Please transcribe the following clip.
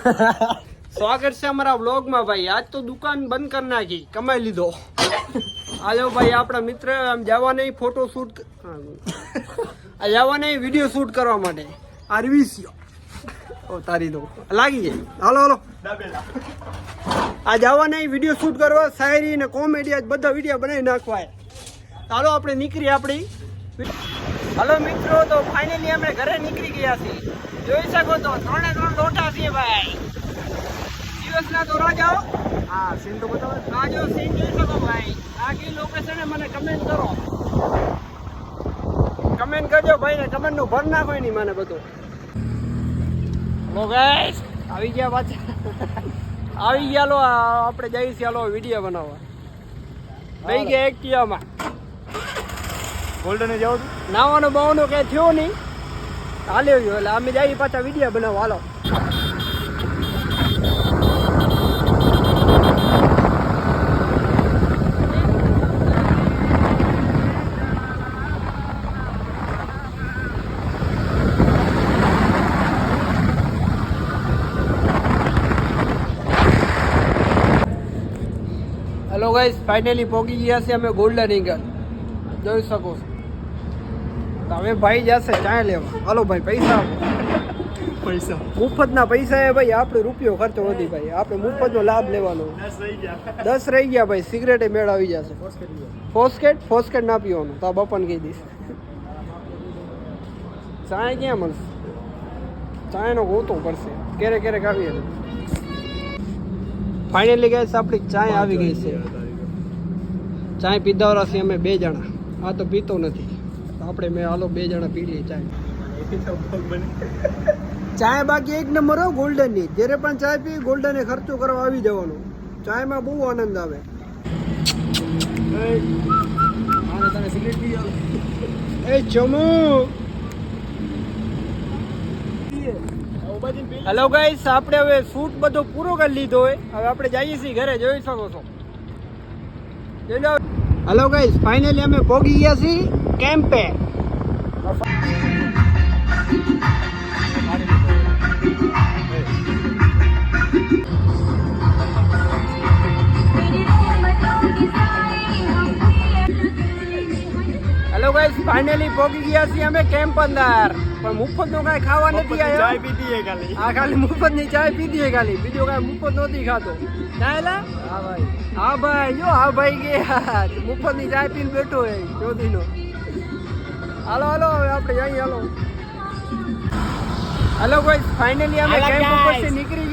સ્વાગત છે અમારા વ્લોગમાં ભાઈ. આજ તો દુકાન બંધ કરી નાખી, કમાઈ લીધો. આજો ભાઈ આપણા મિત્ર આમ જવા નહીં ફોટો શૂટ, આ જવા નહીં વિડીયો શૂટ કરવા માટે. આરવીસીઓ ઓ તારી દો લાગી જાય. હાલો હાલો આ જવા નહીં વિડીયો શૂટ કરવા, શાયરી ને કોમેડી આજ બધા વિડીયો બનાવી નાખવા. ચાલો આપણે નીકળી આપણી. હલો મિત્રો, તો ફાઇનલી અમે ઘરે નીકળી ગયા છીએ. જોઈ શકો તો 3 લોટા છીએ ભાઈ. દિવસના તો રાજાઓ. હા સીન તો બતાવો. રાજો સીન જોઈ શકો ભાઈ. આખી લોકેશન મને કમેન્ટ કરો, કમેન્ટ કરજો ભાઈ ને કમેન્ટ નું ભર નાખો નહીં મને બધું. હેલો ગાઈસ, આવી ગયા પાછા. આવી ગયા લો, આપણે જઈએ છીએ હાલો વિડીયો બનાવવા. ભાઈ ગયા એક્ટિવામાં ગોલ્ડન જાવ નાવાનું બાવાનું કઈ થયો નહીં, હાલ્યો ગયો. એટલે અમે જઈએ પાછા વિડીયો બનાવવા. હાલો હેલો ગાઈસ, ફાઇનલી પહોંચી ગયા છે અમે ગોલ્ડન ઈગલ. જોઈ શકો છો. તો હવે ભાઈ જશે ચાય લેવા. હાલો ભાઈ, પૈસા આપો. પૈસા મુફતના પૈસા એ ભાઈ, આપણે રૂપિયો ખર્ચો નથી ભાઈ, આપણે મુફતનો લાભ લેવાનો. 10 રહી ગયા ભાઈ. સિગરેટ મેળ આવી જશે. ફોસ્કેટ ના પીવાનું, તો આ બપન કહી દઈશ. ચાય ક્યાં મળશે? ચાયનો ગોતો પડશે. ક્યારેક આવીએ. ફાઇનલી ગેસ આપણી ચાય આવી ગઈ છે. ચાય પીધા છીએ અમે 2 જણા. આ તો પીતો નથી, આપણે મેં હાલો 2 જણા પી લઈએ ચાય. ચાય બાકી એક નંબર હો ગોલ્ડન ની. જ્યારે પણ ચાય પી ગોલ્ડને ખર્ચો કરવા આવી જવાનો. ચાયમાં બહુ આનંદ આવે. એ ચમુ. હેલો ગાઈસ, આપણે હવે શૂટ બધો પૂરો કરી લીધો હોય. હવે આપણે જઈએ છીએ ઘરે. જોઈ શકો છો. હેલો ગાઈસ, ફાઇનલી અમે પહોંચી ગયા છીએ કેમ્પે. હેલો ગાઈસ, ફાઇનલી પહોંચી ગયા છીએ અમે કેમ્પ અંદર. પણ મુફત નો કઈ ખાવા નથી આવ્યો. ચાય પીધી ખાલી. હા, ખાલી મુફત ની ચાય પીધી ખાલી. બીજો કઈ મુફત નહોતી ખાતો. ચાય હા ભાઈ, હા ભાઈ જો, હા ભાઈ ગયા મુફત ની ચાય પીને બેઠો હોય ચોધી નો. હાલો હાલો હવે આપણે જઈએ. હાલો હેલો ગાઈસ, ફાઇનલી અમે કેમ્પ ઉપરથી નીકળી ગયા.